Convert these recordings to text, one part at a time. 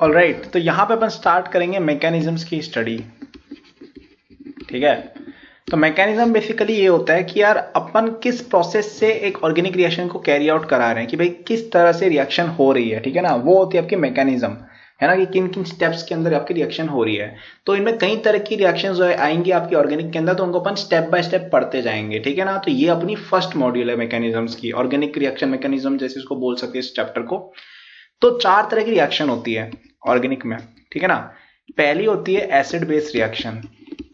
Alright, तो यहाँ पे अपन स्टार्ट करेंगे मैकेनिज्म्स की स्टडी। ठीक है, तो मैकेनिज्म बेसिकली ये होता है कि यार अपन किस प्रोसेस से एक ऑर्गेनिक रिएक्शन को कैरी आउट करा रहे हैं, कि भाई किस तरह से रिएक्शन हो रही है। ठीक है ना, वो होती है आपकी मैकेनिज्म, है ना, कि किन किन स्टेप्स के अंदर आपकी रिएक्शन हो रही है। तो इनमें कई तरह की रिएक्शंस जो आएंगी आपकी ऑर्गेनिक के अंदर, तो उनको अपन स्टेप बाय स्टेप पढ़ते जाएंगे। ठीक है ना, तो ये अपनी फर्स्ट मॉड्यूल है मैकेनिज्म्स की, ऑर्गेनिक रिएक्शन मैकेनिज्म जैसे इसको बोल सकते हैं इस चैप्टर को। तो 4 तरह की रिएक्शन होती है ऑर्गेनिक में। ठीक है ना, पहली होती है acid base reaction.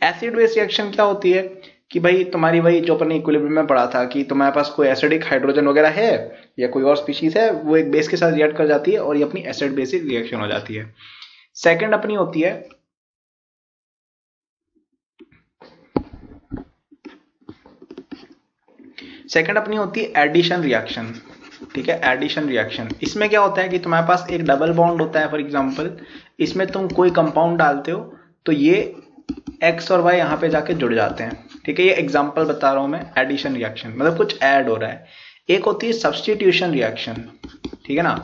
Acid base reaction क्या होती है कि भाई तुम्हारी वही जो अपन इक्विलिब्रियम में पढ़ा था कि तुम्हारे पास कोई एसिडिक हाइड्रोजन वगैरह है या कोई और स्पीशीज है, वो एक बेस के साथ रिएक्ट कर जाती है और ये अपनी एसिड बेसिक रिएक्शन हो जाती है। सेकंड अपनी होती है एडिशन रिएक्शन। ठीक है, एडिशन रिएक्शन, इसमें क्या होता है कि तुम्हारे पास एक डबल बॉन्ड होता है। फॉर एग्जांपल इसमें तुम कोई कंपाउंड डालते हो तो ये एक्स और वाई यहां पे जाके जुड़ जाते हैं। ठीक है, ये एग्जांपल बता रहा हूं मैं, एडिशन रिएक्शन मतलब कुछ ऐड हो रहा है। एक होती है सब्स्टिट्यूशन रिएक्शन। ठीक है ना,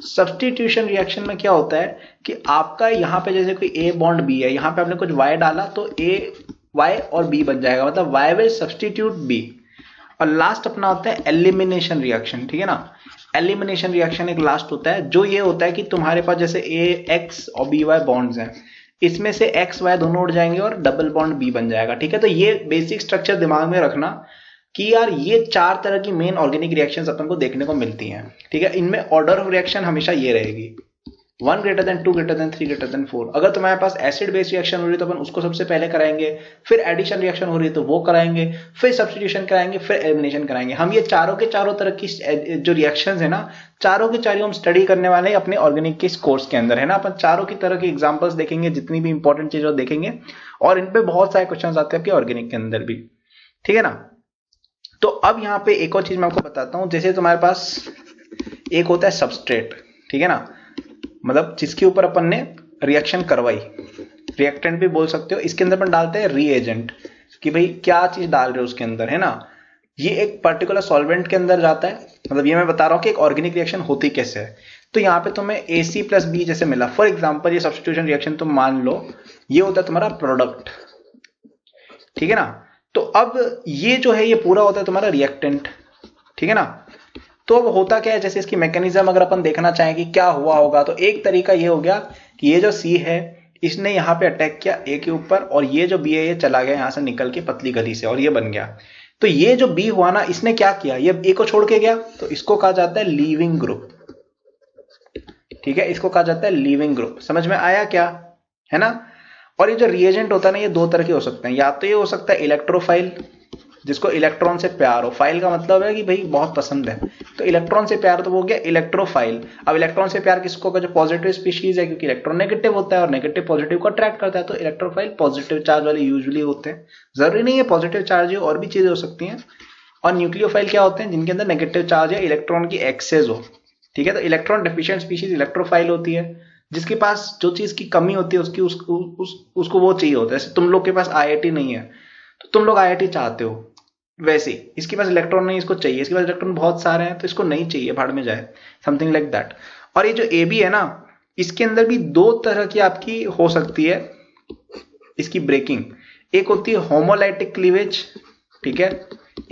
सब्स्टिट्यूशन रिएक्शन में क्या होता है कि आपका यहाँ पे जैसे कोई ए बॉन्ड बी है, यहाँ पे आपने कुछ वाई डाला तो ए वाई और बी बन जाएगा, मतलब वाई विल सब्स्टिट्यूट बी। और लास्ट अपना होता है एलिमिनेशन रिएक्शन। ठीक है ना, एलिमिनेशन रिएक्शन एक लास्ट होता है, जो ये होता है कि तुम्हारे पास जैसे ए एक्स और बी वाई बॉन्ड्स हैं, इसमें से एक्स वाई दोनों उड़ जाएंगे और डबल बॉन्ड बी बन जाएगा। ठीक है, तो ये बेसिक स्ट्रक्चर दिमाग में रखना कि यार ये 4 तरह की मेन ऑर्गेनिक रिएक्शंस अपन को देखने को मिलती हैं। ठीक है, इनमें ऑर्डर ऑफ रिएक्शन हमेशा ये रहेगी 1 greater than 2 greater than 3 greater than 4। अगर तुम्हारे पास एसिड बेस रिएक्शन हो रही है तो अपन उसको सबसे पहले कराएंगे, फिर एडिशन रिएक्शन हो रही है तो वो कराएंगे, फिर सब्स्टिट्यूशन कराएंगे, फिर एलिमिनेशन कराएंगे। हम ये चारों के चारों तरह की जो रिएक्शंस है ना, चारों की चारों हम स्टडी करने वाले हैं अपने ऑर्गेनिक के कोर्स के अंदर, है ना। अपन चारों की तरह की एग्जांपल्स देखेंगे, जितनी भी इंपॉर्टेंट चीजें देखेंगे, और इन पे बहुत सारे क्वेश्चन आते हैं आपके ऑर्गेनिक के अंदर भी। ठीक है ना, तो अब यहाँ पे एक और चीज मैं आपको बताता हूं। जैसे तुम्हारे पास एक होता है सबस्ट्रेट, ठीक है ना, मतलब जिसके ऊपर अपन ने रिएक्शन करवाई, रिएक्टेंट भी बोल सकते हो। इसके अंदर अपन डालते हैं रीएजेंट, कि भाई क्या चीज डाल रहे हो उसके अंदर, है ना। ये एक पर्टिकुलर सॉल्वेंट के अंदर जाता है, मतलब ये मैं बता रहा हूं कि एक ऑर्गेनिक रिएक्शन होती कैसे है। तो यहाँ पे तुम्हें AC प्लस बी जैसे मिला, फॉर एग्जाम्पल ये सब्स्टिट्यूशन रिएक्शन तुम मान लो, ये होता है तुम्हारा प्रोडक्ट। ठीक है ना, तो अब ये जो है ये पूरा होता है तुम्हारा रिएक्टेंट। ठीक है ना, तो अब होता क्या है, जैसे इसकी मैकेनिज्म अगर अपन देखना चाहें कि क्या हुआ होगा, तो एक तरीका ये हो गया कि ये जो C है इसने यहाँ पे अटैक किया A के ऊपर, और ये जो B है ये चला गया यहाँ से निकल के पतली गली से, और ये बन गया। तो ये जो B हुआ ना, इसने क्या किया, ये A को छोड़ के गया, तो इसको कहा जाता है लीविंग ग्रुप। ठीक है, इसको कहा जाता है लीविंग ग्रुप। समझ में आया क्या, है ना। और ये जो रिएजेंट होता है ना, ये 2 तरह के हो सकते हैं। या तो ये हो सकता है इलेक्ट्रोफाइल, जिसको इलेक्ट्रॉन से प्यार हो, फाइल का मतलब है कि भाई बहुत पसंद है, तो इलेक्ट्रॉन से प्यार तो वो हो गया इलेक्ट्रोफाइल। अब इलेक्ट्रॉन से प्यार किसको का, जो पॉजिटिव स्पीशीज है, क्योंकि इलेक्ट्रॉन नेगेटिव होता है और नेगेटिव पॉजिटिव को अट्रैक्ट करता है, तो इलेक्ट्रोफाइल पॉजिटिव चार्ज वाले यूजुअली होते हैं। जरूरी नहीं है पॉजिटिव चार्ज हो, और भी चीजें हो सकती हैं। और न्यूक्लियोफाइल क्या होते हैं, जिनके अंदर नेगेटिव चार्ज है, इलेक्ट्रॉन की एक्सेस हो। ठीक है, तो इलेक्ट्रॉन डेफिशिएंट स्पीशीज इलेक्ट्रोफाइल होती है, जिसके पास जो चीज की कमी होती है उसकी उसको वो चाहिए होता है। जैसे तुम लोग के पास IIT नहीं है तो तुम लोग IIT चाहते हो, वैसे इसके पास इलेक्ट्रॉन नहीं, इसको चाहिए, इसके पास इलेक्ट्रॉन बहुत सारे हैं तो इसको नहीं चाहिए, भाड़ में जाए, समथिंग लाइक दैट। और ये जो AB है ना, इसके अंदर भी 2 तरह की आपकी हो सकती है इसकी ब्रेकिंग। एक होती है होमोलाइटिक क्लीवेज, ठीक है,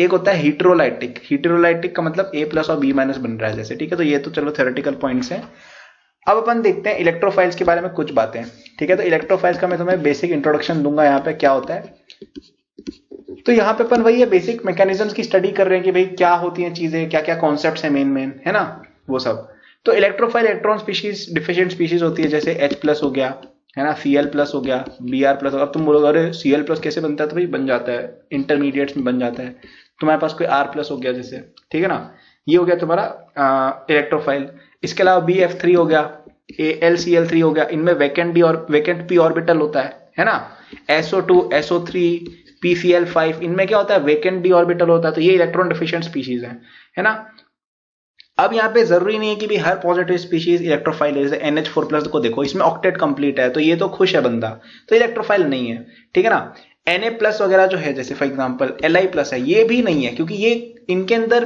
एक होता है हीटेरोलाइटिक। हीटेरोलाइटिक का मतलब A प्लस और B माइनस बन रहा है जैसे। ठीक है, तो ये तो चलो थ्योरेटिकल पॉइंट्स हैं। अब अपन देखते हैं इलेक्ट्रोफाइल्स के बारे में कुछ बातें। ठीक है, तो इलेक्ट्रोफाइल्स का मैं तुम्हें बेसिक इंट्रोडक्शन दूंगा यहाँ पे, क्या होता है। तो यहाँ पे अपन वही है बेसिक मैकेनिज्म्स की स्टडी कर रहे हैं कि भाई क्या होती हैं चीजें, क्या क्या कॉन्सेप्ट्स हैं मेन, है ना, वो सब। तो electrophile electron species deficient species होती है, जैसे H प्लस हो गया, है ना, Cl प्लस हो गया, Br प्लस। अब तुम बोलोगे अरे Cl प्लस कैसे बनता है, तो भाई बन जाता है, इंटरमीडिएट्स में बन जाता है। तुम्हारे पास कोई R प्लस हो गया जैसे, ठीक है ना, ये हो गया तुम्हारा इलेक्ट्रोफाइल। इसके अलावा BF3 हो गया, AlCl3 हो गया, इनमें वैकेंट p ऑर्बिटल होता है ना। SO2 SO3 PCl5, इनमें क्या होता है, वैकेंट d ऑर्बिटल होता है। तो ये इलेक्ट्रॉन डिफिशिएंट स्पीशीज है ना। अब यहाँ पे जरूरी नहीं है कि भी हर पॉजिटिव स्पीशीज इलेक्ट्रोफाइल है। जैसे NH4 प्लस को देखो, इसमें ऑक्टेट कंप्लीट है, तो ये तो खुश है बंदा, तो इलेक्ट्रोफाइल नहीं है। ठीक है ना, Na प्लस वगैरह जो है, जैसे फॉर एग्जांपल Li प्लस है, ये भी नहीं है, क्योंकि ये इनके अंदर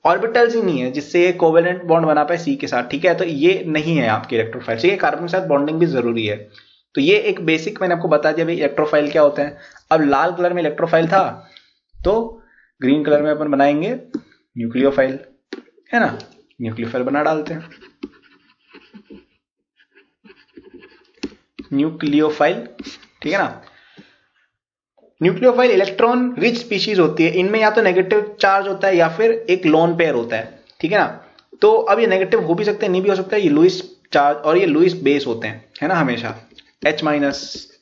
ऑर्बिटल्स ही नहीं है जिससे ये कोवेलेंट बॉन्ड बना पाए सी के साथ, ठीक है। तो ये नहीं है आपके इलेक्ट्रोफाइल, ठीक है। कार्बन के साथ बॉन्डिंग भी जरूरी है। तो ये एक बेसिक मैंने आपको बता दिया भाई इलेक्ट्रोफाइल क्या होता है। अब लाल कलर में इलेक्ट्रोफाइल था, तो ग्रीन कलर में अपन बनाएंगे न्यूक्लियोफाइल, है ना। न्यूक्लियोफाइल बना डालते हैं, न्यूक्लियोफाइल, ठीक है ना। न्यूक्लियोफाइल इलेक्ट्रॉन रिच स्पीशीज होती है, इनमें या तो नेगेटिव चार्ज होता है या फिर एक लोन पेयर होता है, ठीक है ना। तो अब ये नेगेटिव हो भी सकते हैं, नहीं भी हो सकता है। ये लुईस चार्ज और ये लुईस बेस होते हैं, है ना, हमेशा H माइनस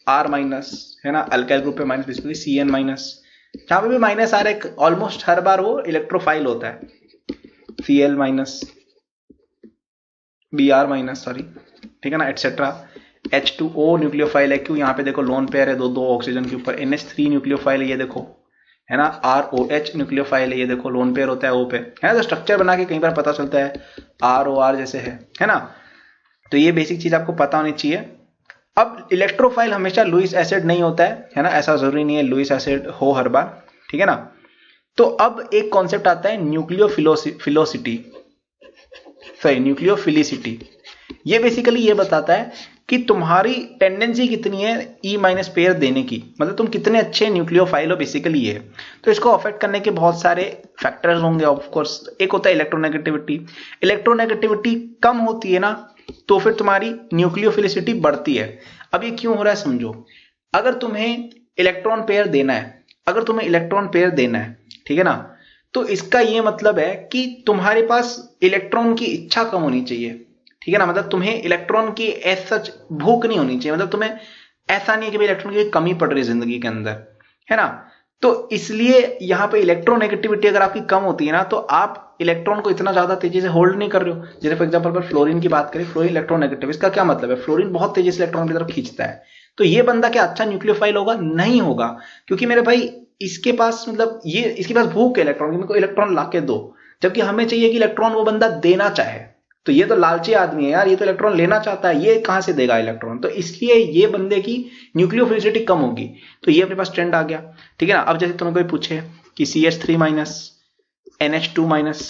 R माइनस, है ना। अल्काइल ग्रुप पे माइनस, बेसिकली Cn माइनस, जहां पे भी माइनस आ रहा है ऑलमोस्ट हर बार वो इलेक्ट्रोफाइल होता है। Cl minus, Br minus, sorry, ठीक है ना, एटसेट्रा। H2O न्यूक्लियोफाइल है, क्यों, यहाँ पे देखो लोन पेयर है दो दो ऑक्सीजन के ऊपर। NH3 न्यूक्लियोफाइल है, ये देखो, है ना। ROH न्यूक्लियोफाइल है, ये देखो लोन पेयर होता है O पे, है ना। तो स्ट्रक्चर बना के कई बार पता चलता है ROR जैसे है ना। तो ये बेसिक चीज आपको पता होनी चाहिए। अब इलेक्ट्रोफाइल हमेशा लुईस एसिड नहीं होता है ना, ऐसा जरूरी नहीं है लुईस एसिड हो हर बार, ठीक है ना। तो अब एक कॉन्सेप्ट आता है न्यूक्लियोफिलिसिटी, सॉरी न्यूक्लियोफिलिसिटी। ये बेसिकली ये बताता है कि तुम्हारी टेंडेंसी कितनी है ई माइनस पेयर देने की, मतलब तुम कितने अच्छे न्यूक्लियोफाइल हो, बेसिकली ये। तो इसको अफेक्ट करने के बहुत सारे फैक्टर्स होंगे ऑफ कोर्स। एक होता है इलेक्ट्रोनेगेटिविटी, इलेक्ट्रोनेगेटिविटी कम होती है ना तो फिर तुम्हारी न्यूक्लियोफिलिसिटी बढ़ती है। अब ये क्यों हो रहा है समझो। अगर तुम्हें इलेक्ट्रॉन पेयर देना है, अगर तुम्हें इलेक्ट्रॉन पेयर देना है, ठीक है ना, तो इसका ये मतलब है कि तुम्हारे पास इलेक्ट्रॉन की इच्छा कम होनी चाहिए, ठीक है ना। मतलब तुम्हें इलेक्ट्रॉन की एज सच भूख नहीं होनी चाहिए, मतलब तुम्हें ऐसा नहीं है कि भाई इलेक्ट्रॉन की कमी पड़ रही है जिंदगी के अंदर, है ना। तो इसलिए यहां पे इलेक्ट्रोनेगेटिविटी अगर आपकी कम होती है ना तो आप इलेक्ट्रॉन को इतना ज्यादा तेजी से होल्ड नहीं कर रहे हो। जैसे फॉर एग्जांपल पर फ्लोरीन की बात करें, फ्लोरीन इलेक्ट्रोनेगेटिव, इसका क्या मतलब है, फ्लोरीन बहुत तेजी से इलेक्ट्रॉन की तरफ खींचता है। तो ये बंदा क्या अच्छा न्यूक्लियोफाइल होगा? नहीं होगा, क्योंकि मेरे भाई इसके पास मतलब ये इसके पास भूख है इलेक्ट्रॉन की, मेरे को इलेक्ट्रॉन ला के दो, जबकि हमें चाहिए कि इलेक्ट्रॉन वो बंदा देना चाहे। तो ये तो लालची आदमी है यार, ये तो इलेक्ट्रॉन लेना चाहता है, ये कहां से देगा इलेक्ट्रॉन। तो इसलिए ये बंदे की न्यूक्लियोफिलिसिटी कम होगी। तो ये अपने पास ट्रेंड आ गया, ठीक है ना। अब जैसे तुम्हें कोई पूछे कि CH3 minus, NH2 minus,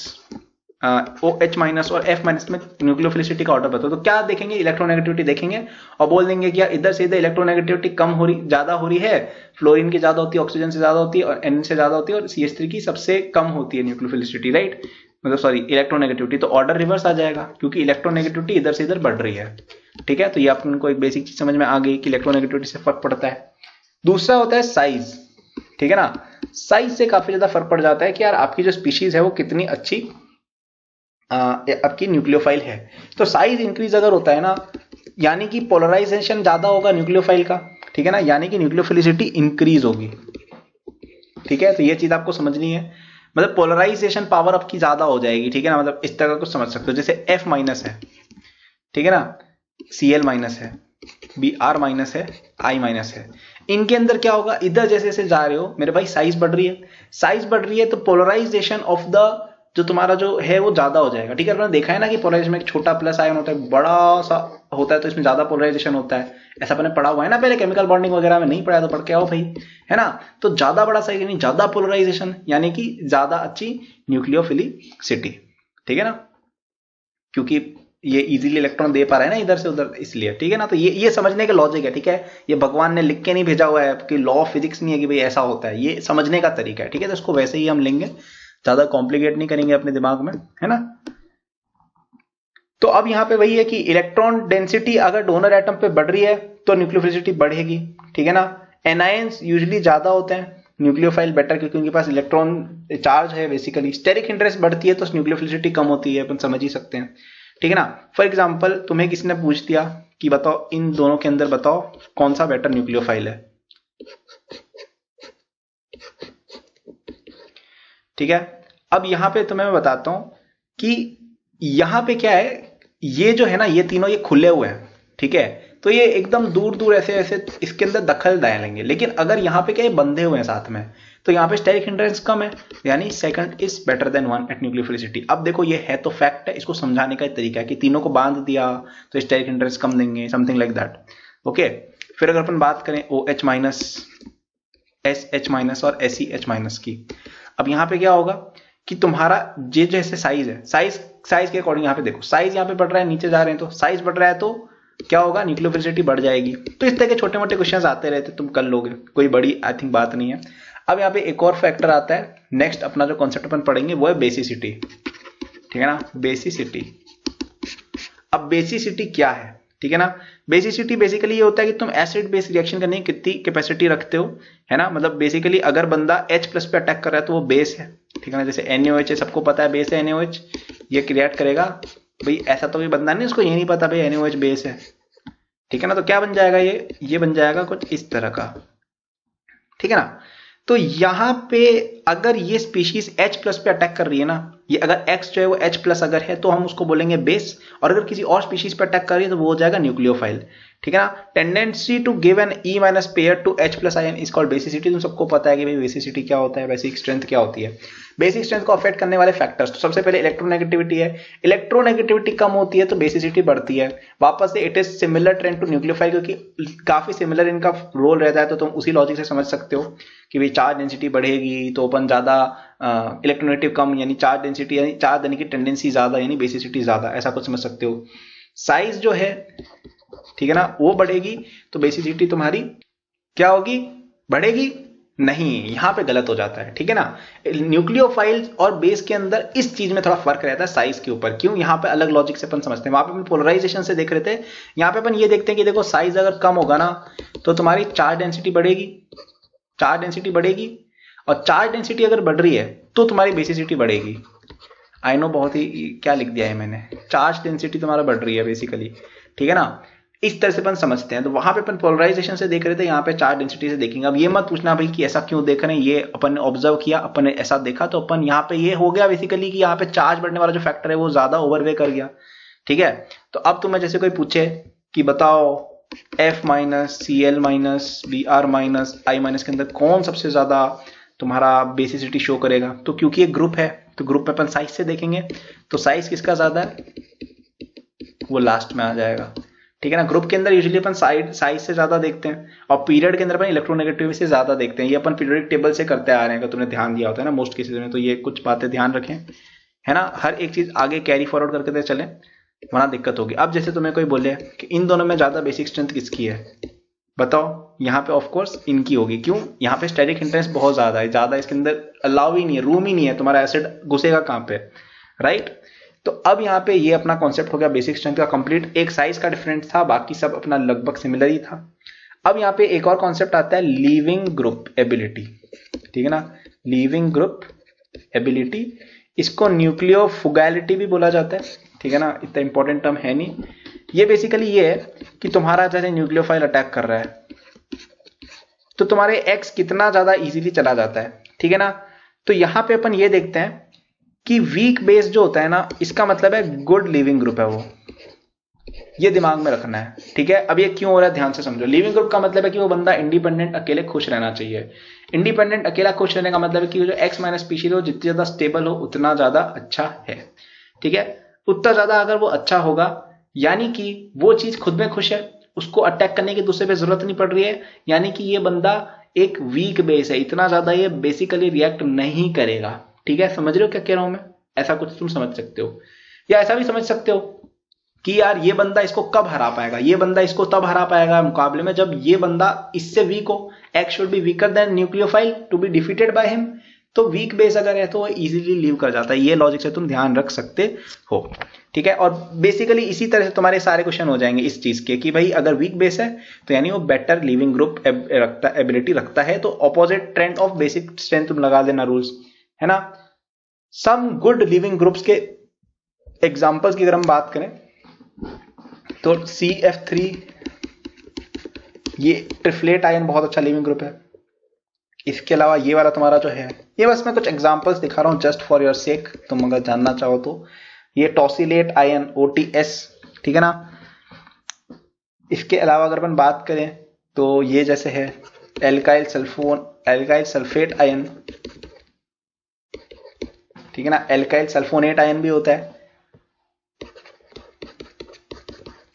OH minus और F माइनस में न्यूक्लियोफिलिसिटी का ऑर्डर बताओ, तो क्या देखेंगे, इलेक्ट्रोनेगेटिविटी देखेंगे और बोल देंगे कि यार इधर से इधर इलेक्ट्रोनेगेटिविटी कम हो रही, ज्यादा हो रही है, फ्लोरीन की ज्यादा होती है, ऑक्सीजन से ज्यादा होती है और N से ज्यादा होती है और CH3 की सबसे कम होती है न्यूक्लियोफिलिसिटी, राइट, मतलब सॉरी इलेक्ट्रोनेगेटिविटी। तो ऑर्डर रिवर्स आ जाएगा क्योंकि इलेक्ट्रोनेगेटिविटी इधर से इधर बढ़ रही है, ठीक है। तो ये आपको एक बेसिक चीज समझ में आ गई कि इलेक्ट्रोनेगेटिविटी से फर्क पड़ता है। दूसरा होता है साइज, ठीक है ना। साइज से काफी ज्यादा फर्क पड़ जाता है कि यार आपकी जो स्पीशीज है वो कितनी अच्छी आपकी न्यूक्लियोफाइल है। तो साइज इंक्रीज अगर होता है ना, यानी कि पोलराइजेशन ज्यादा होगा न्यूक्लियोफाइल का, ठीक है ना, यानी कि न्यूक्लियोफिलिसिटी इंक्रीज होगी, ठीक है। तो ये चीज आपको समझनी है, मतलब पोलराइजेशन पावर आपकी ज्यादा हो जाएगी, ठीक है ना। मतलब इस तरह कुछ समझ सकते हो, जैसे F माइनस है, ठीक है ना, Cl माइनस है, Br माइनस है, I माइनस है, इनके अंदर क्या होगा, इधर जैसे जैसे जा रहे हो मेरे भाई साइज बढ़ रही है, साइज बढ़ रही है तो पोलराइजेशन ऑफ द जो तुम्हारा जो है वो ज्यादा हो जाएगा, ठीक है। आपने देखा है ना कि पोलराइजेशन में एक छोटा प्लस आयन होता है, बड़ा सा होता है, तो इसमें ज्यादा पोलराइजेशन होता है। ऐसा अपने पढ़ा हुआ है ना पहले केमिकल बॉन्डिंग वगैरह में, नहीं पढ़ा तो पढ़ के आओ भाई, है ना। तो ज्यादा बड़ा साइज यानी ज्यादा पोलराइजेशन, यानी कि ज्यादा अच्छी न्यूक्लियोफिलिसिटी, ठीक है ना, क्योंकि ये इजीली इलेक्ट्रॉन दे पा रहा है ना इधर से उधर, इसलिए, ठीक है ना। तो ये समझने का लॉजिक है, ठीक है। ये भगवान ने लिख के नहीं भेजा हुआ है कि लॉ ऑफ फिजिक्स नहीं है कि भाई ऐसा होता है, ये समझने का तरीका है, ठीक है। तो इसको वैसे ही हम लेंगे, ज्यादा कॉम्प्लिकेट नहीं करेंगे अपने दिमाग में, है ना। तो अब यहां पे वही है कि इलेक्ट्रॉन डेंसिटी अगर डोनर एटम पे बढ़ रही है तो न्यूक्लियोफिलिसिटी बढ़ेगी, ठीक है ना। एनायंस यूजुअली ज्यादा होते हैं, न्यूक्लियोफाइल बेटर क्योंकि उनके पास इलेक्ट्रॉन चार्ज है बेसिकली। स्टेरिक इंटरेस्ट बढ़ती है तो न्यूक्लियोफिलिसिटी कम होती है, अपन समझ ही सकते हैं, ठीक है ना। फॉर एग्जाम्पल तुम्हें किसी ने पूछ दिया कि बताओ इन दोनों के अंदर बताओ कौन सा बेटर न्यूक्लियोफाइल है, ठीक है। अब यहां पे तुम्हें मैं बताता हूं कि यहां पे क्या है, ये जो है ना ये तीनों ये खुले हुए हैं, ठीक है। तो ये एकदम दूर दूर ऐसे ऐसे इसके अंदर दखल डालेंगे, लेकिन अगर यहां पे क्या ये बंधे हुए हैं साथ में तो यहां पे स्टेरिक हिंड्रेंस कम है, यानी second is better than one at nucleophilicity. अब देखो ये है तो फैक्ट है, इसको समझाने का एक तरीका है कि तीनों को बांध दिया तो स्टेरिक हिंड्रेंस कम देंगे, समथिंग लाइक दैट, ओके। फिर अगर अपन बात करें OH माइनस, SH माइनस और SEH माइनस की, अब यहां पे क्या होगा कि तुम्हारा ये जैसे साइज है, साइज के अकॉर्डिंग यहाँ पे देखो, साइज यहाँ पे बढ़ रहा है, नीचे जा रहे हैं तो साइज बढ़ रहा है, तो क्या होगा, न्यूक्लियोफिलिसिटी बढ़ जाएगी। तो इस तरह के छोटे मोटे क्वेश्चंस आते रहते, तुम कर लोगे, कोई बड़ी आई थिंक बात नहीं है। अब यहाँ पे एक और फैक्टर आता है, नेक्स्ट अपना जो कॉन्सेप्ट अपन पढ़ेंगे वो है बेसिसिटी, ठीक है ना, बेसिसिटी। अब बेसिसिटी क्या है, ठीक है ना, बेसिसिटी बेसिकली ये होता है कि तुम एसिड बेस रिएक्शन करने की कितनी कैपेसिटी रखते हो, है ना, मतलब बेसिकली अगर बंदा H+ पे अटैक कर रहा है तो वो बेस है, ठीक है ना, जैसे NaOH है, सबको पता है बेस है NaOH, ये क्रिएट करेगा भाई, ऐसा तो कोई बंदा नहीं उसको ये नहीं पता भाई NaOH बेस है, ठीक है ना, तो क्या बन जाएगा ये बन जाएगा कुछ इस तरह का, ठीक है ना। तो यहां पे अगर ये स्पीशीज H+ पे अटैक कर रही है ना, ये अगर X जो है वो H+ अगर है तो हम उसको बोलेंगे बेस, और अगर किसी और स्पीशीज पे अटैक कर रही है तो वो हो जाएगा न्यूक्लियोफाइल, ठीक है ना। Tendency to give an E- pair to H+ ion is called basicity. तुम सबको पता है कि भाई बेसिसिटी क्या होता है, बेसिक स्ट्रेंथ क्या होती है। बेसिक स्ट्रेंथ को अफेक्ट करने वाले फैक्टर्स, तो सबसे पहले इलेक्ट्रोनेगेटिविटी है, इलेक्ट्रोनेगेटिविटी कम होती है तो बेसिसिटी बढ़ती है। वापस से it is similar trend to nucleophile, क्योंकि काफी सिमिलर इनका रोल रहता है, तो तुम उसी लॉजिक से समझ सकते हो कि भाई चार्ज डेंसिटी बढ़ेगी तो अपन ज्यादा, इलेक्ट्रोनेगेटिव कम यानी चार्ज डेंसिटी, यानी चार्ज देने की टेंडेंसी ज्यादा यानी बेसिसिटी ज्यादा, ऐसा कुछ समझ सकते हो। साइज जो है, ठीक है ना, वो बढ़ेगी तो बेसिसिटी तुम्हारी क्या होगी, बढ़ेगी नहीं, यहां पे गलत हो जाता है, ठीक है ना। न्यूक्लियोफाइल्स और बेस के अंदर इस चीज में थोड़ा फर्क रहता है साइज के ऊपर, क्यों, यहां पे अलग लॉजिक से अपन समझते हैं। वहां पे अपन पोलराइजेशन से देख रहे थे, यहां पे अपन ये देखते हैं कि देखो साइज अगर कम होगा ना तो तुम्हारी चार्ज डेंसिटी बढ़ेगी, चार्ज डेंसिटी बढ़ेगी, और चार्ज डेंसिटी अगर बढ़ रही है तो तुम्हारी बेसिसिटी बढ़ेगी। आई नो बहुत ही क्या लिख दिया है मैंने, चार्ज डेंसिटी तुम्हारा बढ़ रही है बेसिकली, ठीक है ना, इस तरह से अपन समझते हैं। तो वहां पे अपन पोलराइजेशन से देख रहे थे, यहाँ पे चार्ज डेंसिटी से देखेंगे। अब ये मत पूछना भाई कि ऐसा क्यों देख रहे हैं, ये अपन ने ऑब्जर्व किया, अपन ने ऐसा देखा, तो अपन यहाँ पे ये हो गया बेसिकली कि यहाँ पे चार्ज बढ़ने वाला जो फैक्टर है वो ज्यादा ओवरवे कर गया, ठीक है। तो अब तुम्हें जैसे कोई पूछे कि बताओ F-, Cl-, Br-, I- के अंदर कौन सबसे ज्यादा तुम्हारा बेसिसिटी शो करेगा, तो क्योंकि एक ग्रुप है तो ग्रुप में अपन साइज से देखेंगे, तो साइज किसका ज्यादा है वो लास्ट में आ जाएगा, ठीक है ना। ग्रुप के अंदर यूजुअली अपन साइज से ज्यादा देखते हैं, और पीरियड के अंदर अपन इलेक्ट्रोनेगेटिविटी से ज्यादा देखते हैं। ये अपन पीरियोडिक टेबल से करते आ रहे हैं, अगर तुमने ध्यान दिया होता है ना मोस्ट केसेस में, तो ये कुछ बातें ध्यान रखें, है ना, हर एक चीज आगे कैरी फॉरवर्ड करके चले, वरना दिक्कत होगी। अब जैसे तुम्हें कोई बोले कि इन दोनों में ज्यादा बेसिक स्ट्रेंथ किसकी है, बताओ, यहाँ पे ऑफकोर्स इनकी होगी, क्यों, यहाँ पे स्टैटिक इंटरेस्ट बहुत ज्यादा है, ज्यादा इसके अंदर अलाउ ही नहीं है, रूम ही नहीं है, तुम्हारा एसिड घुसेगा कहाँ पे, राइट। तो अब यहाँ पे ये अपना कॉन्सेप्ट हो गया बेसिक स्ट्रेंथ का कंप्लीट, एक साइज का डिफरेंस था, बाकी सब अपना लगभग सिमिलर ही था। अब यहाँ पे एक और कॉन्सेप्ट आता है लीविंग ग्रुप एबिलिटी, ठीक है ना, लीविंग ग्रुप एबिलिटी, इसको न्यूक्लियोफुगैलिटी भी बोला जाता है, ठीक है ना, इतना इंपॉर्टेंट टर्म है नहीं। ये बेसिकली ये है कि तुम्हारा जैसे न्यूक्लियोफाइल अटैक कर रहा है तो तुम्हारे एक्स कितना ज्यादा इजीली चला जाता है, ठीक है ना। तो यहां पे अपन ये देखते हैं कि वीक बेस जो होता है ना, इसका मतलब है गुड लिविंग ग्रुप है वो, ये दिमाग में रखना है, ठीक है। अब ये क्यों हो रहा है ध्यान से समझो। लिविंग ग्रुप का मतलब है कि वो बंदा इंडिपेंडेंट अकेले खुश रहना चाहिए। इंडिपेंडेंट अकेला खुश रहने का मतलब है कि जो X- स्पीशीज हो जितनी ज्यादा स्टेबल हो उतना ज्यादा अच्छा है, ठीक है। उतना ज्यादा अगर वो अच्छा होगा यानी कि वो चीज खुद में खुश है, उसको अटैक करने की दूसरे पे जरूरत नहीं पड़ रही है, यानी कि ये बंदा एक वीक बेस है, इतना ज्यादा ये बेसिकली रिएक्ट नहीं करेगा, ठीक है। समझ रहे हो क्या कह रहा हूं मैं, ऐसा कुछ तुम समझ सकते हो, या ऐसा भी समझ सकते हो कि यार ये बंदा इसको कब हरा पाएगा, ये बंदा इसको तब हरा पाएगा मुकाबले में जब ये बंदा इससे वीक हो। X should be weaker than nucleophile to be defeated by him, तो वीक बेस अगर है तो वो इजीली लीव कर जाता है। ये लॉजिक से तुम ध्यान रख सकते हो, ठीक है। और बेसिकली इसी तरह से तुम्हारे सारे क्वेश्चन हो जाएंगे इस चीज के कि भाई अगर वीक बेस है तो यानी वो बेटर लिविंग ग्रुप एबिलिटी रखता है, तो opposite trend of basic strength तुम लगा देना रूल्स, है ना। सम गुड लिविंग ग्रुप्स के एग्जांपल्स की अगर हम बात करें तो CF3, ये ट्रिफलेट आयन बहुत अच्छा लिविंग ग्रुप है। इसके अलावा ये वाला तुम्हारा जो है, ये बस मैं कुछ एग्जांपल्स दिखा रहा हूं जस्ट फॉर योर सेक, तुम अगर जानना चाहो तो। ये टॉसिलेट आयन OTS, ठीक है ना। इसके अलावा अगर अपन बात करें तो ये जैसे है एल्काइल सल्फेट आयन, ठीक है ना, एल्काइल सल्फोनेट आयन भी होता है,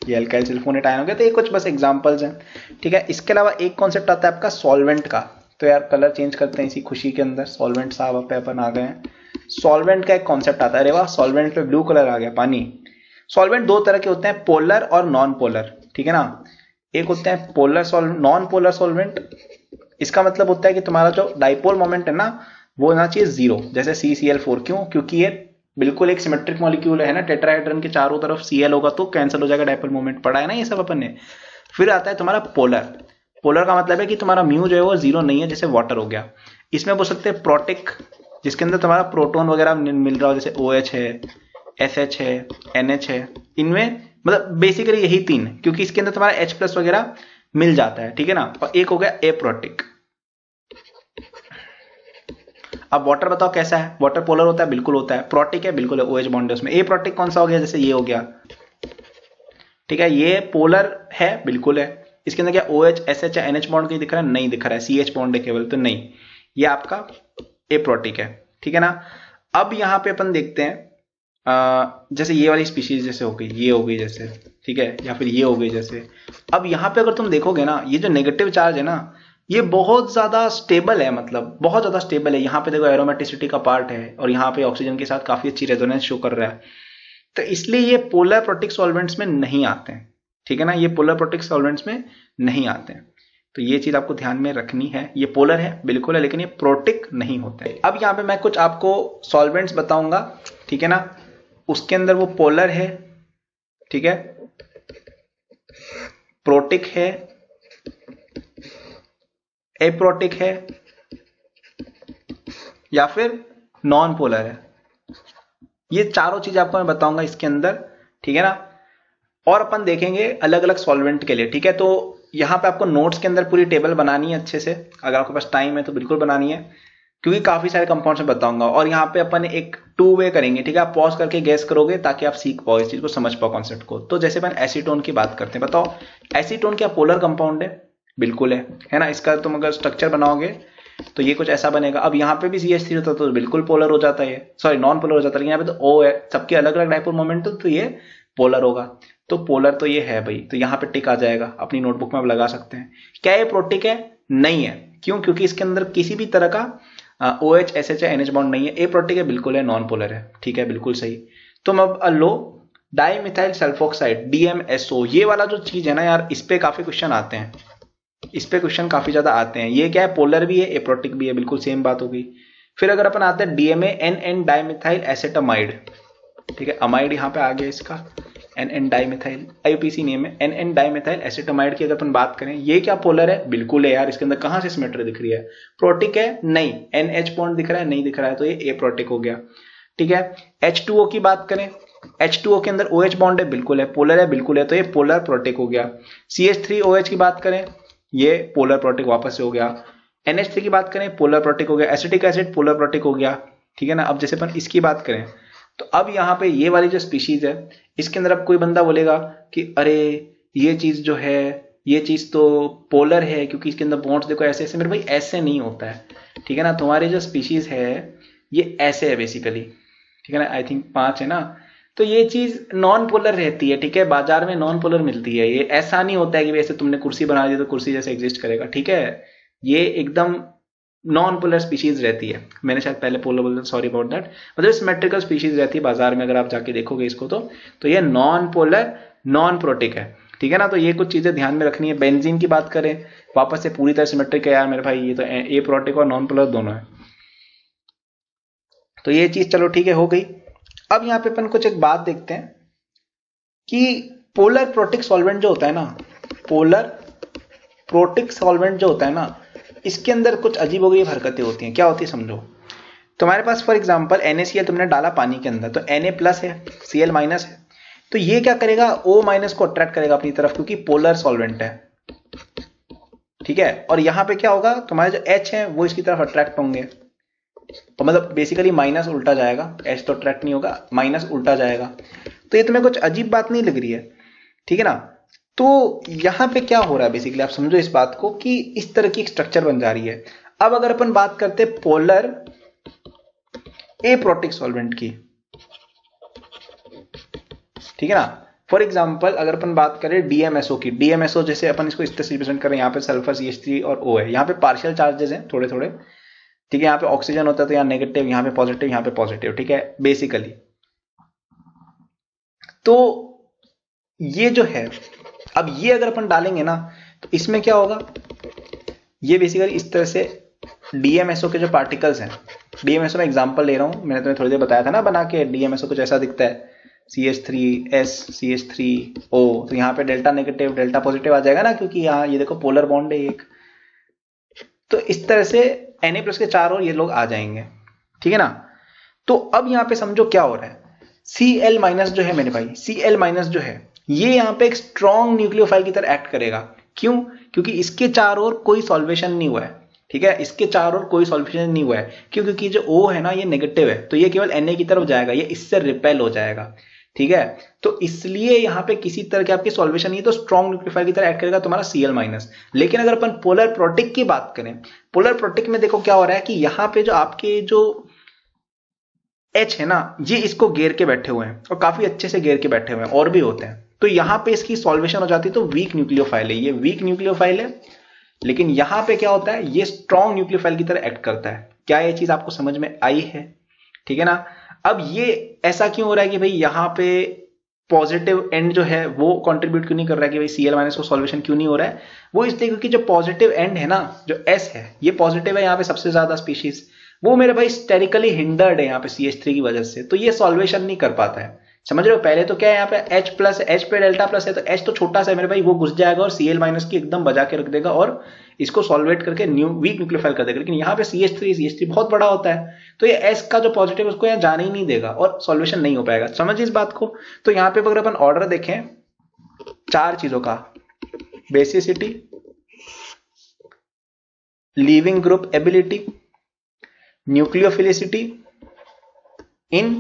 ये एल्काइल सल्फोनेट आयन हो गया। तो ये कुछ बस एग्जांपल्स हैं, ठीक है। इसके अलावा एक कॉन्सेप्ट आता है आपका सॉल्वेंट का, तो यार कलर चेंज करते हैं इसी खुशी के अंदर, सॉल्वेंट साहब पे अपन आ गए हैं। सॉल्वेंट का एक कॉन्सेप्ट आता है। अरे वाह, सॉल्वेंट पे ब्लू कलर आ गया, पानी। सॉल्वेंट दो तरह के होते हैं, पोलर और नॉन पोलर, ठीक है ना। एक होते हैं polar solvent, non polar solvent. इसका मतलब होता है कि तुम्हारा जो डाइपोल मोमेंट है ना वो होना चाहिए जीरो, जैसे CCl4। क्यों? क्योंकि ये बिल्कुल एक सिमेट्रिक मॉलिक्यूल है ना, टेट्राहेड्रन के चारों तरफ Cl होगा तो कैंसिल हो जाएगा डाइपोल मोमेंट, पढ़ा है ना ये सब अपन ने। फिर आता है तुम्हारा पोलर। पोलर का मतलब है कि तुम्हारा म्यू जो है वो जीरो नहीं है, जैसे वाटर हो गया। इसमें बोल सकते हैं प्रोटिक, जिसके अंदर तुम्हारा प्रोटॉन वगैरह मिल रहा हो, जैसे OH है, SH है, NH है। इनमें मतलब बेसिकली यही तीन, क्योंकि इसके अंदर तुम्हारा H+ वगैरह मिल जाता है, ठीक है ना। और एक हो गया एप्रोटिक। अब वाटर बताओ कैसा है? वाटर पोलर होता है? बिल्कुल होता है। प्रोटिक है? बिल्कुल है, OH बॉन्ड है उसमें। एप्रोटिक कौन सा हो गया? जैसे ये हो गया, ठीक है। ये पोलर है? बिल्कुल है। इसके अंदर क्या OH, SH, NH बॉन्ड कहीं दिख रहा है? नहीं दिख रहा है। CH बॉन्ड है केवल, तो नहीं, ये आपका एप्रोटिक है, ठीक है ना। अब यहां पे अपन देखते हैं जैसे ये वाली स्पीशीज जैसे हो गई, ये हो गई जैसे, ठीक है, या फिर ये हो गई जैसे। अब यहां पे अगर तुम देखोगे ना, ये जो नेगेटिव चार्ज है ना, ये बहुत ज्यादा स्टेबल है, मतलब बहुत ज्यादा स्टेबल है। यहाँ पे देखो एरोमेटिसिटी का पार्ट है और यहाँ पे ऑक्सीजन के साथ काफी अच्छी रेजोनेंस शो कर रहा है। तो इसलिए ये पोलर प्रोटिक सॉल्वेंट्स में नहीं आते हैं, ठीक है ना। ये पोलर प्रोटिक सॉल्वेंट्स में नहीं आते हैं, तो ये चीज आपको ध्यान में रखनी है। ये पोलर है बिल्कुल है, लेकिन ये प्रोटिक नहीं होते हैं। अब यहाँ पे मैं कुछ आपको सॉल्वेंट्स बताऊंगा, ठीक है ना। उसके अंदर वो पोलर है, ठीक है, प्रोटिक है, एप्रोटिक है, या फिर नॉन पोलर है। ये चारों चीज आपको मैं बताऊंगा इसके अंदर, ठीक है ना। और अपन देखेंगे अलग अलग सॉल्वेंट के लिए, ठीक है। तो यहां पे आपको नोट्स के अंदर पूरी टेबल बनानी है अच्छे से, अगर आपके पास टाइम है तो बिल्कुल बनानी है, क्योंकि काफी सारे कंपाउंड्स में बताऊंगा। और यहाँ पे अपन एक 2 वे करेंगे, ठीक है। आप पॉज करके गैस करोगे ताकि आप सीख पाओ इस चीज को, समझ पाओ कॉन्सेप्ट को। तो जैसे अपन एसीटोन की बात करते हैं, बताओ एसीटोन क्या पोलर कंपाउंड है? बिल्कुल है ना। इसका तुम अगर स्ट्रक्चर बनाओगे तो ये कुछ ऐसा बनेगा। अब यहाँ पे भी CH3 होता तो बिल्कुल पोलर हो जाता है, सॉरी नॉन पोलर हो जाता है, लेकिन यहाँ पे तो O है, सबके अलग अलग डाइपोल मोमेंट, तो ये पोलर होगा। तो पोलर तो ये है भाई, तो यहाँ पे टिक आ जाएगा, अपनी नोटबुक में आप लगा सकते हैं। क्या ये प्रोटिक है? नहीं है। क्यों? क्योंकि इसके अंदर किसी भी तरह का OH, SH या NH बॉन्ड नहीं है। ए प्रोटिक है? बिल्कुल है, नॉन पोलर है, ठीक है, बिल्कुल सही। तो अब लो डाइमिथाइल सल्फोक्साइड, DMSO, ये वाला जो चीज है ना यार, इस पे काफी क्वेश्चन आते हैं, इस पे क्वेश्चन काफी ज्यादा आते हैं। ये क्या है? पोलर भी है, एप्रोटिक भी है, बिल्कुल सेम बात होगी। फिर अगर अपन आते हैं DMA, NN डाइमिथाइल एसेटामाइड, ठीक है, अमाइड यहाँ पे आ गया इसका, NN डाइमिथाइल, IUPAC नेम है, NN डाइमिथाइल एसेटामाइड की अगर अपन बात करें, ये क्या पोलर है? बिल्कुल है यार। इसके अंदर कहां से सिमेट्री दिख रही है? प्रोटिक है? नहीं। NH बॉन्ड दिख रहा है? नहीं दिख रहा है, तो ये एप्रोटिक हो गया, ठीक है। H2O की बात करें, H2O के अंदर OH बॉन्ड है? बिल्कुल है। पोलर है? बिल्कुल है, तो ये पोलर प्रोटिक हो गया। CH3OH की बात करें, ये पोलर प्रोटिक वापस से हो गया। NH3 की बात करें, पोलर प्रोटिक हो गया। एसिटिक एसिड पोलर प्रोटिक हो गया, ठीक है ना। अब जैसे अपन इसकी बात करें, तो अब यहाँ पे ये वाली जो स्पीशीज है, इसके अंदर अब कोई बंदा बोलेगा कि अरे ये चीज जो है, ये चीज तो पोलर है क्योंकि इसके अंदर बॉन्ड्स देखो ऐसे ऐसे। मेरे भाई ऐसे नहीं होता है, ठीक है ना। तुम्हारी जो स्पीशीज है ये ऐसे है बेसिकली, ठीक है ना। आई थिंक 5 है ना। तो ये चीज नॉन पोलर रहती है, ठीक है। बाजार में नॉन पोलर मिलती है। ये ऐसा नहीं होता है कि वैसे तुमने कुर्सी बना दी तो कुर्सी जैसे एग्जिस्ट करेगा, ठीक है। ये एकदम नॉन पोलर स्पीशीज रहती है। मैंने शायद पहले पोलर बोला, सॉरी अबाउट दैट। मतलब सिमेट्रिकल स्पीशीज रहती है बाजार में, अगर आप जाके देखोगे इसको तो ये नॉन पोलर नॉन प्रोटिक है, ठीक है ना। तो ये कुछ चीजें ध्यान में रखनी है। बेंजीन की बात करें, वापस से पूरी तरह सिमेट्रिक है यार मेरे भाई, ये तो ए प्रोटिक और नॉन पोलर दोनों है। तो ये चीज चलो ठीक है, हो गई। अब यहां पे अपन कुछ एक बात देखते हैं कि पोलर प्रोटिक सॉल्वेंट जो होता है ना, पोलर प्रोटिक सॉल्वेंट जो होता है ना, इसके अंदर कुछ अजीबोगरीब हरकतें होती हैं। क्या होती है समझो। तुम्हारे पास फॉर एग्जांपल NaCl तुमने डाला पानी के अंदर, तो Na+ है, Cl- है, तो ये क्या करेगा? O- को अट्रैक्ट करेगा अपनी तरफ, क्योंकि पोलर सॉल्वेंट है, ठीक है। और यहां पे क्या होगा? तुम्हारे जो H है वो इसकी तरफ अट्रैक्ट होंगे, तो मतलब बेसिकली माइनस उल्टा जाएगा, H तो अट्रैक्ट नहीं होगा, माइनस उल्टा जाएगा। तो ये तुम्हें कुछ अजीब बात नहीं लग रही है, ठीक है ना। तो यहां पे क्या हो रहा है बेसिकली, आप समझो इस बात को कि इस तरह की स्ट्रक्चर बन जा रही है। अब अगर अपन बात करते पोलर एप्रोटिक सॉल्वेंट की, ठीक है ना। फॉर एग्जांपल अगर अपन बात करें DMSO की, DMSO जैसे अपन इसको इस तरह से रिप्रेजेंट करें, यहाँ पे सल्फर CH3 और O है, यहाँ पे पार्शियल चार्जेस हैं थोड़े थोड़े, ठीक है, यहाँ पे ऑक्सीजन होता है तो यहाँ नेगेटिव, यहाँ पे पॉजिटिव, यहाँ पे पॉजिटिव, ठीक है बेसिकली। तो ये जो है, अब ये अगर अपन डालेंगे ना तो इसमें क्या होगा, ये बेसिकली इस तरह से डीएमएसओ के जो पार्टिकल्स हैं, डीएमएसओ में एग्जांपल ले रहा हूं, मैंने तुम्हें थोड़ी देर बताया था ना बना के, डीएमएसओ कुछ ऐसा दिखता है CH3S CH3O, तो यहाँ पे डेल्टा नेगेटिव डेल्टा पॉजिटिव आ जाएगा ना, क्योंकि यहाँ ये देखो पोलर बॉन्ड है एक। तो इस तरह से Na+ के चारों ओर ये लोग आ जाएंगे, ठीक है ना। तो अब यहाँ पे समझो क्या हो रहा है, Cl- जो है मेरे भाई, Cl- जो है ये यहाँ पे एक स्ट्रॉन्ग न्यूक्लियोफाइल की तरह एक्ट करेगा। क्यों? क्योंकि इसके चारों ओर कोई सॉल्वेशन नहीं हुआ है, ठीक है, इसके चारों ओर कोई सॉल्वेशन नहीं हुआ है। क्यों? क्योंकि जो O है ना ये नेगेटिव है, तो ये केवल Na की तरफ जाएगा, ये इससे रिपेल हो जाएगा, ठीक है। तो इसलिए यहाँ पे किसी तरह की आपकी सॉल्वेशन नहीं है, तो स्ट्रॉन्ग न्यूक्लियोफाइल की तरह एक्ट करेगा तुम्हारा Cl-। लेकिन अगर अपन पोलर प्रोटिक की बात करें, पोलर प्रोटिक में देखो क्या हो रहा है कि यहाँ पे जो आपके जो H है ना, ये इसको घेर के बैठे हुए हैं और काफी अच्छे से घेर के बैठे हुए हैं, और भी होते हैं। तो यहाँ पे इसकी सॉल्वेशन हो जाती है, तो वीक न्यूक्लियोफाइल है, ये वीक न्यूक्लियोफाइल है। लेकिन यहाँ पे क्या होता है, ये स्ट्रॉन्ग न्यूक्लियोफाइल की तरह एक्ट करता है। क्या ये चीज आपको समझ में आई है? ठीक है ना। अब ये ऐसा क्यों हो रहा है कि भाई यहाँ पे पॉजिटिव एंड जो है वो कंट्रीब्यूट क्यों नहीं कर रहा है, कि भाई Cl- को सॉल्वेशन क्यों नहीं हो रहा है? वो इसलिए क्योंकि जो पॉजिटिव एंड है ना, जो S है ये पॉजिटिव है यहाँ पे सबसे ज्यादा स्पीशीज, वो मेरे भाई स्टेरिकली हिंडर्ड है यहाँ पे CH3 की वजह से, तो ये सॉल्वेशन नहीं कर पाता है। समझ रहे हो? पहले तो क्या है यहाँ पे H+ H पे डेल्टा प्लस है, तो H तो छोटा सा है मेरे भाई, वो घुस जाएगा और Cl- की एकदम बजा के रख देगा और इसको सॉल्वेट करके वीक न्यूक्लियोफाइल कर देगा। लेकिन यहाँ पे CH3 बहुत बड़ा होता है, तो ये S का जो पॉजिटिव उसको यहाँ जाने ही नहीं देगा और सॉल्वेशन नहीं हो पाएगा। समझ इस बात को। तो यहाँ पे अगर अपन ऑर्डर देखें 4 चीजों का, basicity, leaving group ability, nucleophilicity in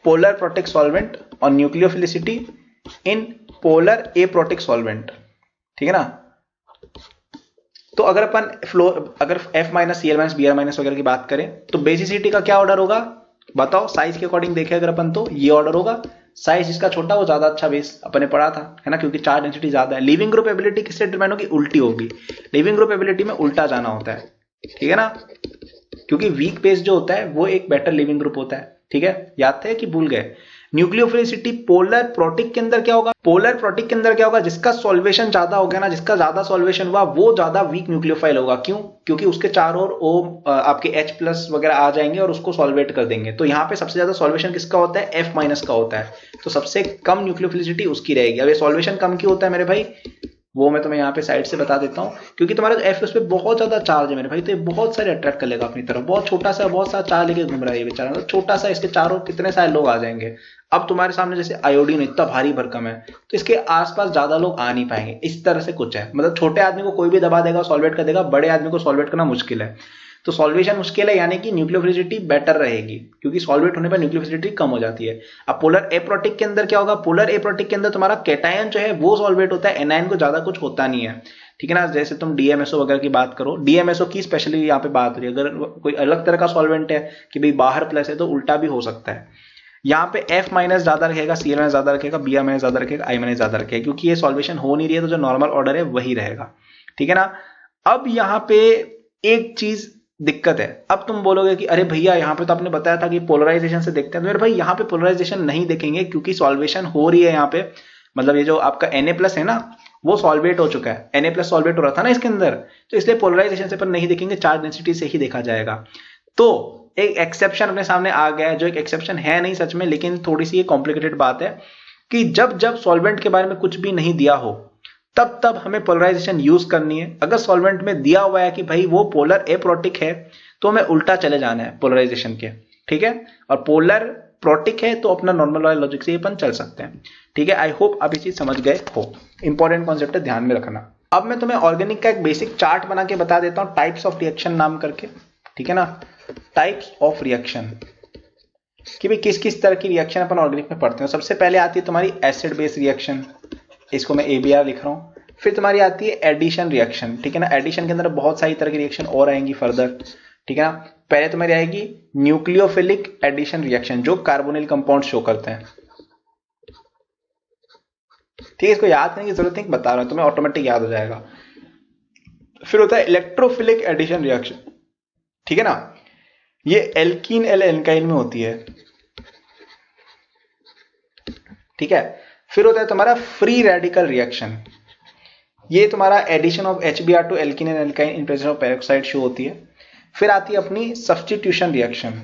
polar protic solvent और nucleophilicity in polar aprotic solvent, ठीक है ना। तो अगर अपन अगर F- Cl- Br- वगैरह की बात करें तो बेसिसिटी का क्या ऑर्डर होगा बताओ? साइज के अकॉर्डिंग देखें अगर अपन तो ये ऑर्डर होगा, साइज जिसका छोटा वो ज्यादा अच्छा बेस अपने पढ़ा था, है ना, क्योंकि चार्ज डेंसिटी ज्यादा है। लिविंग ग्रुप एबिलिटी किससे डिटरमाइन होगी? उल्टी होगी। लिविंग ग्रुप एबिलिटी में उल्टा जाना होता है, ठीक है ना, क्योंकि वीक बेस जो होता है वो एक बेटर लिविंग ग्रुप होता है, ठीक है। याद थे कि भूल गए? न्यूक्लियोफिलिसिटी पोलर प्रोटिक के अंदर क्या होगा? पोलर प्रोटिक के अंदर क्या होगा? जिसका सॉल्वेशन ज्यादा हो गया ना, जिसका ज्यादा सॉल्वेशन हुआ वो ज्यादा वीक न्यूक्लियोफाइल होगा। क्यों? क्योंकि उसके चारों ओर O आपके H+ वगैरह आ जाएंगे और उसको सॉल्वेट कर देंगे। तो यहाँ पे सबसे ज्यादा सॉल्वेशन किसका होता है? F- का होता है, तो सबसे कम न्यूक्लियोफिलिसिटी उसकी रहेगी। अब ये सॉल्वेशन कम क्यों होता है मेरे भाई? वो मैं तुम्हें यहाँ पे साइड से बता देता हूँ। क्योंकि तुम्हारा जो F उस पे बहुत ज्यादा चार्ज है मेरे भाई, तो ये बहुत सारे अट्रैक्ट कर लेगा अपनी तरफ। बहुत छोटा सा, बहुत सारा चार्ज लेके घूम रहा है ये बेचारा, तो छोटा सा, इसके चारों कितने सारे लोग आ जाएंगे। अब तुम्हारे सामने जैसे आयोडीन इतना भारी भरकम है, तो इसके आसपास ज्यादा लोग आ नहीं पाएंगे। इस तरह से कुछ है, मतलब छोटे आदमी को कोई भी दबा देगा, सॉल्वेट कर देगा, बड़े आदमी को सॉल्वेट करना मुश्किल है। तो सॉल्वेशन मुश्किल है, यानी कि न्यूक्लियोफिलिसिटी बेटर रहेगी, क्योंकि सॉल्वेट होने पर न्यूक्लियोफिलिसिटी कम हो जाती है। अब पोलर एप्रोटिक के अंदर क्या होगा? पोलर एप्रोटिक के अंदर तुम्हारा कैटायन जो है वो सॉल्वेट होता है, एनायन को ज्यादा कुछ होता नहीं है, ठीक है ना। जैसे तुम डीएमएसओ वगैरह की बात करो, डीएमएसओ की स्पेशली यहाँ पे बात हो रही है। अगर कोई अलग तरह का सॉल्वेंट है कि भाई बाहर प्लस है, तो उल्टा भी हो सकता है। यहाँ पे F- ज्यादा रखेगा, Cl- ज्यादा रखेगा, Br- ज्यादा रखेगा, I- ज्यादा रखेगा, क्योंकि ये सॉल्वेशन हो नहीं रही है, तो जो नॉर्मल ऑर्डर है वही रहेगा, ठीक है ना। अब यहाँ पे एक चीज दिक्कत है। अब तुम बोलोगे कि अरे भैया यहाँ पे तो आपने बताया था कि पोलराइजेशन से देखते हैं, तो मेरे भाई यहाँ पे पोलराइजेशन नहीं देखेंगे, क्योंकि सॉल्वेशन हो रही है यहाँ पे। मतलब ये जो आपका Na+ है ना, वो सॉल्वेट हो चुका है, Na+ सॉल्वेट हो रहा था ना इसके अंदर, तो इसलिए पोलराइजेशन से पर नहीं देखेंगे, चार्ज डेंसिटी से ही देखा जाएगा। तो एक एक्सेप्शन अपने सामने आ गया है, जो एक एक्सेप्शन है नहीं सच में, लेकिन थोड़ी सी कॉम्प्लिकेटेड बात है, कि जब जब सॉल्वेंट के बारे में कुछ भी नहीं दिया हो, तब तब हमें पोलराइजेशन यूज करनी है। अगर सॉल्वेंट में दिया हुआ है कि भाई वो पोलर एप्रोटिक है, तो हमें उल्टा चले जाना है पोलराइजेशन के, ठीक है। और पोलर प्रोटिक है तो अपना नॉर्मल वाला लॉजिक से अपन चल सकते हैं, ठीक है। आई होप आप ये चीज समझ गए हो। इंपॉर्टेंट कॉन्सेप्ट है, ध्यान में रखना। अब मैं तुम्हें ऑर्गेनिक का एक बेसिक चार्ट बना के बता देता हूं, टाइप्स ऑफ रिएक्शन नाम करके, ठीक है ना। टाइप्स ऑफ रिएक्शन, कि भाई किस किस तरह की रिएक्शन अपन ऑर्गेनिक में पढ़ते हैं। सबसे पहले आती है तुम्हारी एसिड बेस रिएक्शन, इसको मैं ABR लिख रहा हूं। फिर तुम्हारी आती है एडिशन रिएक्शन, ठीक है ना। एडिशन के अंदर बहुत सारी तरह की रिएक्शन और आएंगी फर्दर, ठीक है ना। पहले तुम्हारी आएगी न्यूक्लियोफिलिक एडिशन रिएक्शन, जो कार्बोनिल कंपाउंड शो करते हैं, ठीक है। इसको याद करने की जरूरत नहीं, बता रहा हूं तुम्हें, ऑटोमेटिक याद हो जाएगा। फिर होता है इलेक्ट्रोफिलिक एडिशन रिएक्शन, ठीक है ना। ये एल्कीन एल एल्काइल में होती है, ठीक है। फिर होता है तुम्हारा फ्री रेडिकल रिएक्शन, ये तुम्हारा addition of HBr to alkene and alkyne in presence of peroxide show होती है। फिर आती है अपनी सब्स्टिट्यूशन रिएक्शन,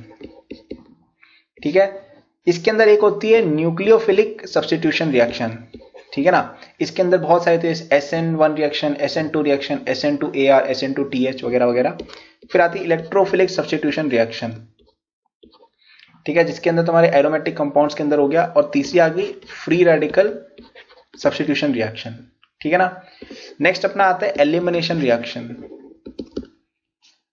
ठीक है। इसके अंदर एक होती है न्यूक्लियोफिलिक सब्स्टिट्यूशन रिएक्शन, ठीक है ना। इसके अंदर बहुत सारे थे, SN1 reaction, SN2 reaction, SN2AR, SN2TH वगैरह वगैरह। फिर आती है इलेक्ट्रोफिलिक सब्स्टिट्यूशन रिएक्शन, ठीक है, जिसके अंदर तुम्हारे एरोमेटिक कंपाउंड्स के अंदर हो गया। और तीसरी आ गई फ्री रेडिकल सब्स्टिट्यूशन रिएक्शन, ठीक है ना। नेक्स्ट अपना आता है एलिमिनेशन रिएक्शन।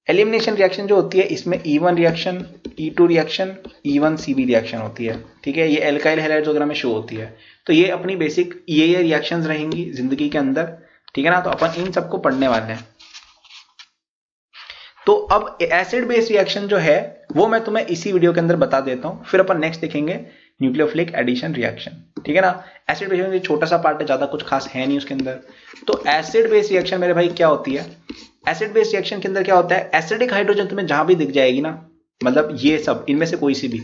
एलिमिनेशन रिएक्शन जो होती है इसमें E1 reaction, E2 reaction, E1CB reaction होती है, ठीक है। ये एल्काइल हैलाइड्स वगैरह में शो होती है। तो ये अपनी बेसिक ये रिएक्शंस रहेंगी जिंदगी के अंदर, ठीक है ना। तो अपन इन सबको पढ़ने वाले हैं। तो अब एसिड बेस रिएक्शन जो है वो मैं तुम्हें इसी वीडियो के अंदर बता देता हूं, फिर अपन नेक्स्ट देखेंगे न्यूक्लियोफिलिक एडिशन रिएक्शन, ठीक है ना। एसिड बेस रिएक्शन छोटा सा पार्ट है, ज्यादा कुछ खास है नहीं उसके अंदर। तो एसिड बेस रिएक्शन मेरे भाई क्या होती है, एसिड बेस रिएक्शन के अंदर क्या होता है, एसिडिक हाइड्रोजन तुम्हें जहां भी दिख जाएगी ना, मतलब ये सब इनमें से कोई सी भी,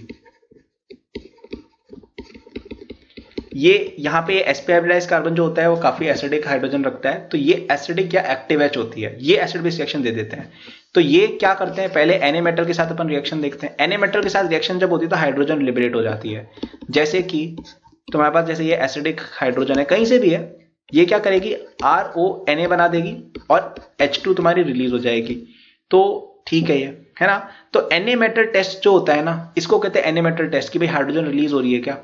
ये यहाँ पे sp हाइब्रिडाइज्ड कार्बन जो होता है वो काफी एसिडिक हाइड्रोजन रखता है, तो ये एसिडिक या एक्टिव H होती है, ये एसिड बेस रिएक्शन दे देते हैं। तो ये क्या करते हैं, पहले Na मेटल के साथ अपन रिएक्शन देखते हैं। Na मेटल के साथ रिएक्शन जब होती है तो हाइड्रोजन लिबरेट हो जाती है। जैसे कि तुम्हारे पास जैसे ये एसिडिक हाइड्रोजन है, कहीं से भी है, ये क्या करेगी, RONA बना देगी और H2 तुम्हारी रिलीज हो जाएगी। तो ठीक है, ये है ना। तो Na मेटल टेस्ट जो होता है ना, इसको कहते हैं Na मेटल टेस्ट, कि भाई हाइड्रोजन रिलीज हो रही है क्या,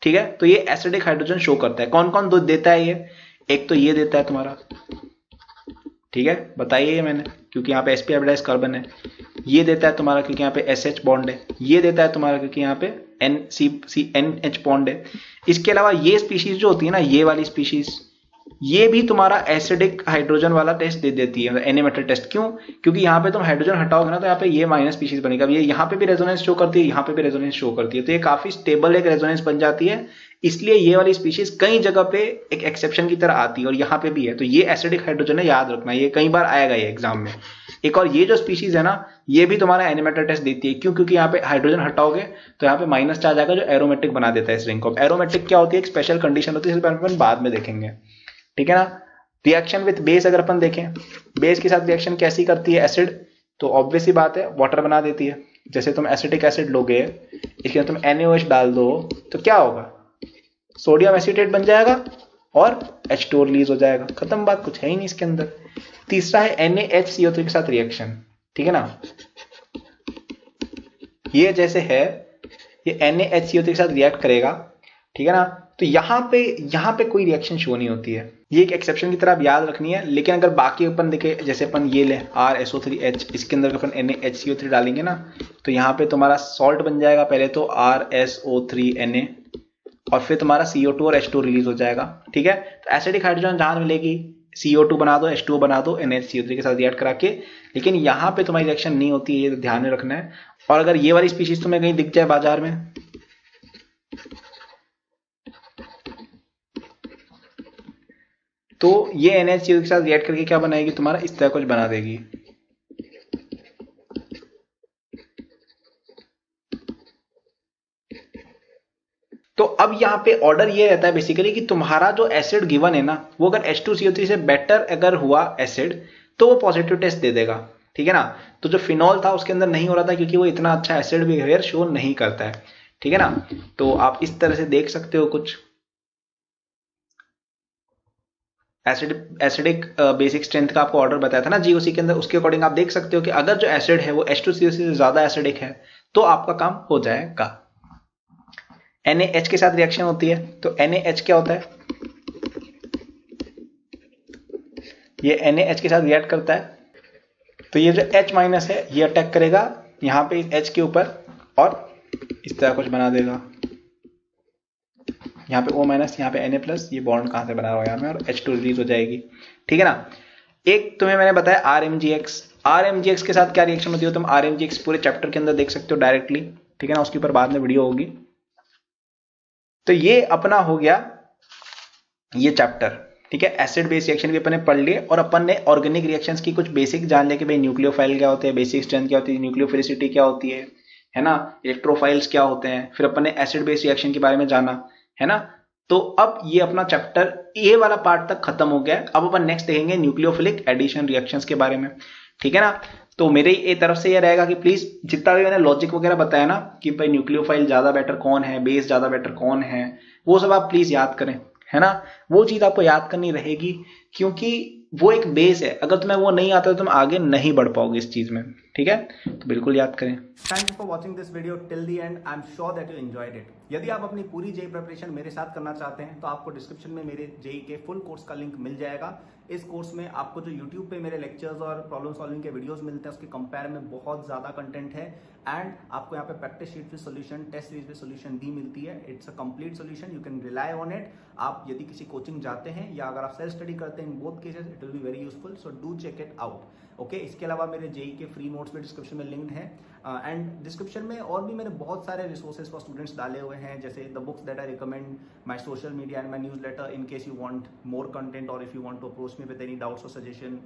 ठीक है। तो ये एसिडिक हाइड्रोजन शो करता है। कौन कौन दो देता है ये, एक तो ये देता है तुम्हारा, ठीक है, बताइए ये मैंने, क्योंकि यहाँ पे sp हाइब्रिडाइज्ड कार्बन है। ये देता है तुम्हारा क्योंकि यहाँ पे SH बॉन्ड है। ये देता है तुम्हारा क्योंकि यहाँ पे NH बॉन्ड है। इसके अलावा ये स्पीशीज जो होती है ना, ये वाली स्पीशीज, ये भी तुम्हारा एसिडिक हाइड्रोजन वाला टेस्ट दे देती है, Na मेटल टेस्ट। क्यों, क्योंकि यहाँ पे तुम हाइड्रोजन हटाओगे ना तो यहाँ पे ये माइनस स्पीशीज बनेगा। ये यहाँ पे भी रेजोनेंस शो करती है, यहाँ पे भी रेजोनेंस शो करती है, तो ये काफी स्टेबल एक रेजोनेंस बन जाती है। इसलिए ये वाली स्पीशीज कई जगह पे एक एक्सेप्शन की तरह आती है, और यहाँ पे भी है। तो ये एसिडिक हाइड्रोजन है, याद रखना, ये कई बार आएगा ये एग्जाम में। एक और ये जो स्पीशीज है ना, ये भी तुम्हारा Na मेटल टेस्ट देती है। क्यों, क्योंकि यहाँ पे हाइड्रोजन हटाओगे तो यहाँ पे माइनस चार्ज आएगा जो एरोमेटिक बना देता है इस रिंग को। एरोमेटिक क्या होती है, एक स्पेशल कंडीशन होती है, इस पर अपन बाद में देखेंगे, ठीक है ना। रिएक्शन विद बेस अगर अपन देखें, बेस के साथ रिएक्शन कैसी करती है एसिड, तो ऑब्वियस ही बात है, वाटर बना देती है। जैसे तुम एसिटिक एसिड लोगे, इसके अंदर तुम NaOH डाल दो तो क्या होगा, सोडियम एसीटेट बन जाएगा और H2 रिलीज हो जाएगा, खत्म बात, कुछ है ही नहीं इसके अंदर। तीसरा है NaHCO3 के साथ रिएक्शन, ठीक है ना। ये जैसे है, ये NaHCO3 के साथ रिएक्ट करेगा, ठीक है ना। तो यहाँ पे कोई रिएक्शन शो नहीं होती है, ये एक एक्सेप्शन की तरह आप याद रखनी है। लेकिन अगर बाकी अपन देखे, जैसे अपन ये ले RSO3H, इसके अंदर अपन NaHCO3 डालेंगे ना, तो यहाँ पे तुम्हारा सॉल्ट बन जाएगा, पहले तो RSO3Na, और फिर तुम्हारा CO2 और H2 रिलीज हो जाएगा, ठीक है। तो एसिडिक हाइड्रोजन जहां मिलेगी, CO2 बना दो, H2 बना दो NaHCO3 के साथ रिएक्ट करा के, लेकिन यहाँ पे तुम्हारी रिएक्शन नहीं होती है, ये ध्यान में रखना है। और अगर ये वाली स्पीशीज तुम्हें कहीं दिख जाए बाजार में, तो ये NaHCO3 के साथ रिएक्ट करके क्या बनाएगी, तुम्हारा इस तरह कुछ बना देगी। तो अब यहाँ पे ऑर्डर ये रहता है बेसिकली कि तुम्हारा जो एसिड गिवन है ना, वो अगर H2CO3 से बेटर अगर हुआ एसिड, तो वो पॉजिटिव टेस्ट दे देगा, ठीक है ना। तो जो फिनॉल था उसके अंदर नहीं हो रहा था, क्योंकि वो इतना अच्छा एसिड बिहेवियर शो नहीं करता है, ठीक है ना। तो आप इस तरह से देख सकते हो कुछ एसिडिक बेसिक स्ट्रेंथ का आपको ऑर्डर बताया था ना GOC के अंदर, उसके अकॉर्डिंग आप देख सकते हो कि अगर जो एसिड है वो H2CO3 से ज्यादा एसिडिक है तो आपका काम हो जाएगा। NaH के साथ रिएक्शन होती है, तो NaH क्या होता है, ये NaH के साथ रिएक्ट करता है, तो ये जो H माइनस है ये अटैक करेगा यहाँ पे इस H के ऊपर और इस तरह कुछ बना देगा। यहाँ पे O माइनस, यहाँ पे Na प्लस, ये बॉन्ड कहाँ से बना रहा है यहाँ में, और H2 रिलीज हो जाएगी, ठीक है ना। एक तुम्हें मैंने बताया RMGX के साथ क्या रिएक्शन होती है, तुम RMGX पूरे चैप्टर के अंदर देख सकते हो डायरेक्टली, ठीक है ना, उसके ऊपर बाद में वीडियो होगी। तो ये अपना हो गया ये चैप्टर, ठीक है। एसिड बेस रिएक्शन भी अपन ने पढ़ लिए और अपन ने ऑर्गेनिक रिएक्शंस की कुछ बेसिक जान लिया कि भाई न्यूक्लियोफाइल क्या होते हैं, बेसिक स्ट्रेंथ क्या होती है, न्यूक्लियोफिलिसिटी क्या होती है ना, इलेक्ट्रोफाइल्स क्या होते हैं, फिर अपन ने एसिड बेस रिएक्शन के बारे में जाना, है ना। तो अब ये अपना चैप्टर ए वाला पार्ट तक खत्म हो गया। अब अपन नेक्स्ट देखेंगे न्यूक्लियोफिलिक एडिशन रिएक्शंस के बारे में, ठीक है ना। तो मेरे ये तरफ से ये रहेगा कि प्लीज जितना भी मैंने लॉजिक वगैरह बताया ना कि भाई न्यूक्लियोफाइल ज्यादा बेटर कौन है, बेस ज्यादा बेटर कौन है, वो सब आप प्लीज याद करें, है ना। वो चीज आपको याद करनी रहेगी क्योंकि वो एक बेस है। अगर तुम्हें वो नहीं आता तो तुम आगे नहीं बढ़ पाओगे इस चीज में, ठीक है। तो बिल्कुल याद करें। Thank you for watching this video till the end. I am sure that you enjoyed it. यदि आप अपनी पूरी जेई प्रिपरेशन मेरे साथ करना चाहते हैं तो आपको डिस्क्रिप्शन में मेरे जेई के फुल कोर्स का लिंक मिल जाएगा। इस कोर्स में आपको जो यूट्यूब पे मेरे लेक्चर्स और प्रॉब्लम सॉल्विंग के वीडियोस मिलते हैं उसके कंपेयर में बहुत ज्यादा कंटेंट है एंड आपको यहाँ पे practice sheet with solution, test series with solution भी मिलती है। It's a complete solution, you can rely on it. आप यदि किसी कोचिंग जाते हैं या अगर आप सेल्फ स्टडी करते हैं, in both cases it will be very useful, so do check it out. Okay, इसके अलावा मेरे जेई के फ्री नोट्स भी डिस्क्रिप्शन में लिंक्ड है एंड डिस्क्रिप्शन में और भी मैंने बहुत सारे रिसोर्सेज फॉर स्टूडेंट्स डाले हुए हैं, जैसे the books that I recommend, my social media and my newsletter in case you want more content or if you want to approach me with any doubts or suggestion.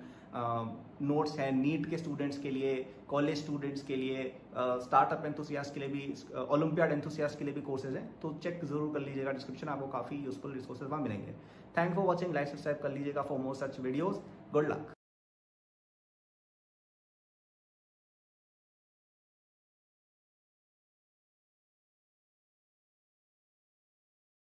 Notes हैं NEET के students के लिए, college students के लिए, startup enthusiast के लिए भी, olympiad enthusiast के लिए भी कोर्सेज हैं, तो चेक जरूर कर लीजिएगा डिस्क्रिप्शन, आपको काफी यूजफुल रिसोर्सेज वहाँ मिलेंगे। Thank for watching, like subscribe कर लीजिएगा for more such videos. Good luck.